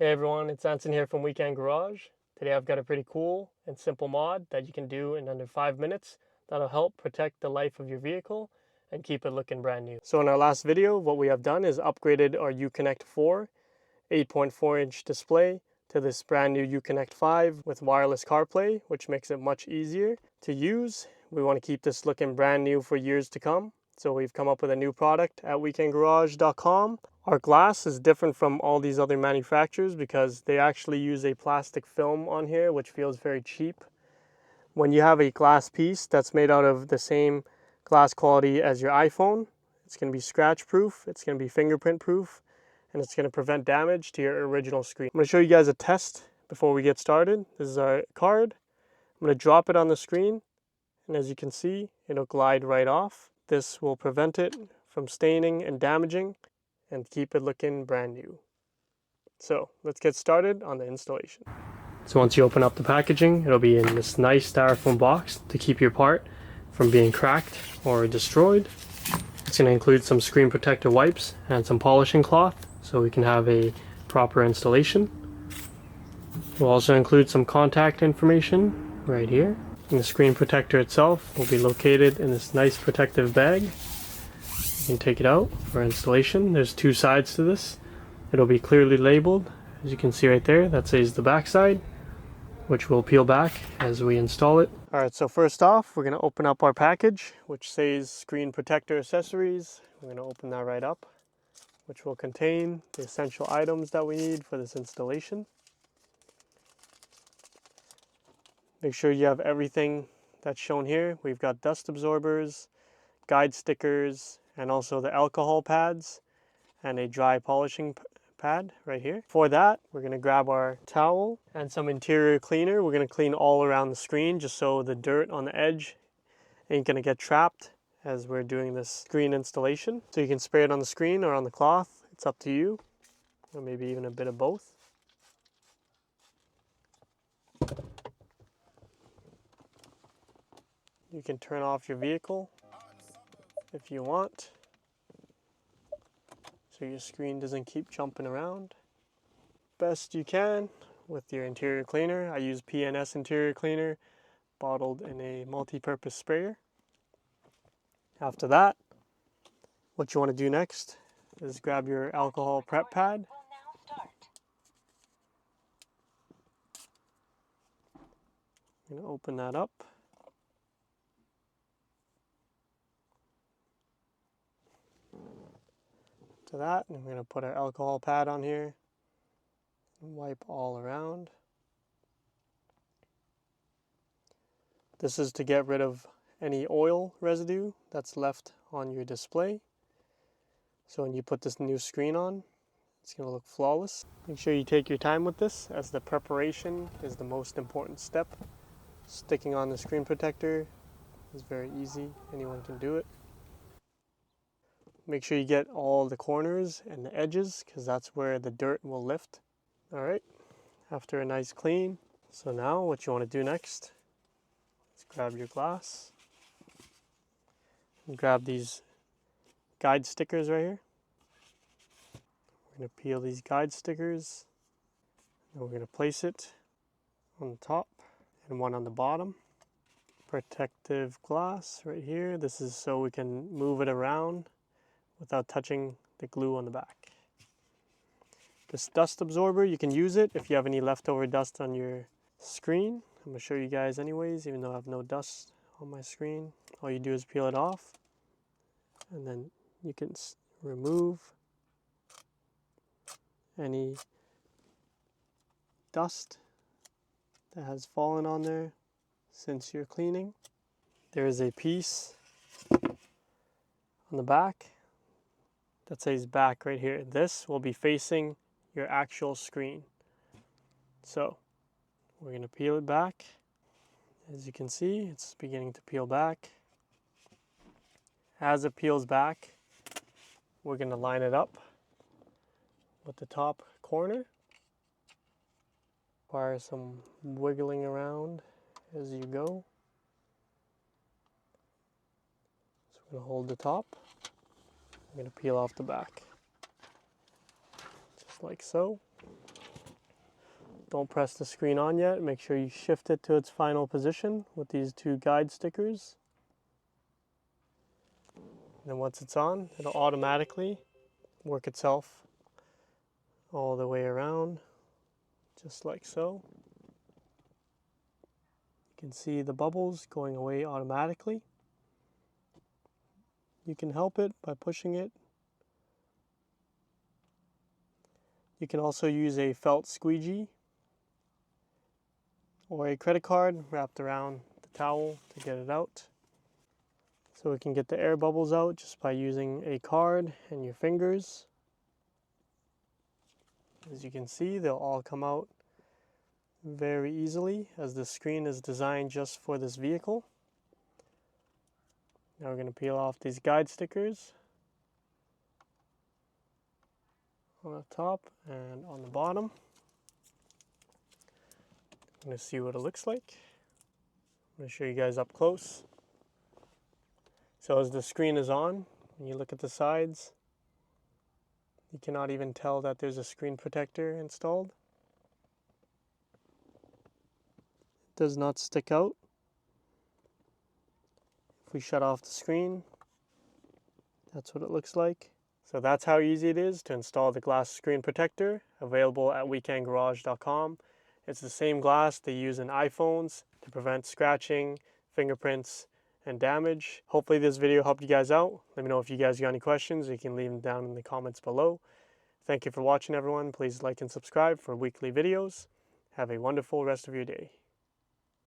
Hey everyone, it's Anson here from Weekend Garage. Today I've got a pretty cool and simple mod that you can do in under 5 minutes that'll help protect the life of your vehicle and keep it looking brand new. So in our last video, what we have done is upgraded our Uconnect 4 8.4-inch display to this brand new Uconnect 5 with wireless CarPlay, which makes it much easier to use. We want to keep this looking brand new for years to come. So we've come up with a new product at weekendgarage.com. Our glass is different from all these other manufacturers because they actually use a plastic film on here, which feels very cheap. When you have a glass piece that's made out of the same glass quality as your iPhone, it's going to be scratch proof, it's going to be fingerprint proof, and it's going to prevent damage to your original screen. I'm going to show you guys a test before we get started. This is our card. I'm going to drop it on the screen, and as you can see, it'll glide right off. This will prevent it from staining and damaging and keep it looking brand new. So let's get started on the installation. So once you open up the packaging, it'll be in this nice styrofoam box to keep your part from being cracked or destroyed. It's going to include some screen protector wipes and some polishing cloth so we can have a proper installation. We'll also include some contact information right here. And the screen protector itself will be located in this nice protective bag. You can take it out for installation. There's two sides to this. It'll be clearly labeled, as you can see right there. That says the back side, which will peel back as we install it. Alright, so first off, we're going to open up our package, which says screen protector accessories. We're going to open that right up, which will contain the essential items that we need for this installation. Make sure you have everything that's shown here. We've got dust absorbers, guide stickers, and also the alcohol pads and a dry polishing pad right here. For that, we're going to grab our towel and some interior cleaner. We're going to clean all around the screen just so the dirt on the edge ain't going to get trapped as we're doing this screen installation. So you can spray it on the screen or on the cloth. It's up to you, or maybe even a bit of both. You can turn off your vehicle if you want, so your screen doesn't keep jumping around. Best you can with your interior cleaner. I use P&S interior cleaner bottled in a multi-purpose sprayer. After that, what you want to do next is grab your alcohol prep pad. I'm going to open that up. To that, and we're going to put our alcohol pad on here and wipe all around. This is to get rid of any oil residue that's left on your display. So when you put this new screen on, it's going to look flawless. Make sure you take your time with this, as the preparation is the most important step. Sticking on the screen protector is very easy. Anyone can do it. Make sure you get all the corners and the edges, because that's where the dirt will lift. Alright, after a nice clean. So now what you want to do next is grab your glass and grab these guide stickers right here. We're going to peel these guide stickers, and we're going to place it on the top and one on the bottom. Protective glass right here. This is so we can move it around without touching the glue on the back. This dust absorber, you can use it if you have any leftover dust on your screen. I'm going to show you guys anyways, even though I have no dust on my screen. All you do is peel it off, and then you can remove any dust that has fallen on there since you're cleaning. There is a piece on the back that says back right here. This will be facing your actual screen. So we're going to peel it back. As you can see, it's beginning to peel back. As it peels back, we're going to line it up with the top corner. Require some wiggling around as you go. So we're going to hold the top. I'm going to peel off the back, just like so. Don't press the screen on yet. Make sure you shift it to its final position with these 2 guide stickers. Then once it's on, it'll automatically work itself all the way around, just like so. You can see the bubbles going away automatically. You can help it by pushing it. You can also use a felt squeegee or a credit card wrapped around the towel to get it out. So we can get the air bubbles out just by using a card and your fingers. As you can see, they'll all come out very easily as the screen is designed just for this vehicle. Now we're going to peel off these guide stickers on the top and on the bottom. I'm going to see what it looks like. I'm going to show you guys up close. So as the screen is on, when you look at the sides, you cannot even tell that there's a screen protector installed. It does not stick out. If we shut off the screen, that's what it looks like. So that's how easy it is to install the glass screen protector, available at weekendgarage.com. It's the same glass they use in iPhones to prevent scratching, fingerprints, and damage. Hopefully this video helped you guys out. Let me know if you guys got any questions. You can leave them down in the comments below. Thank you for watching, everyone. Please like and subscribe for weekly videos. Have a wonderful rest of your day.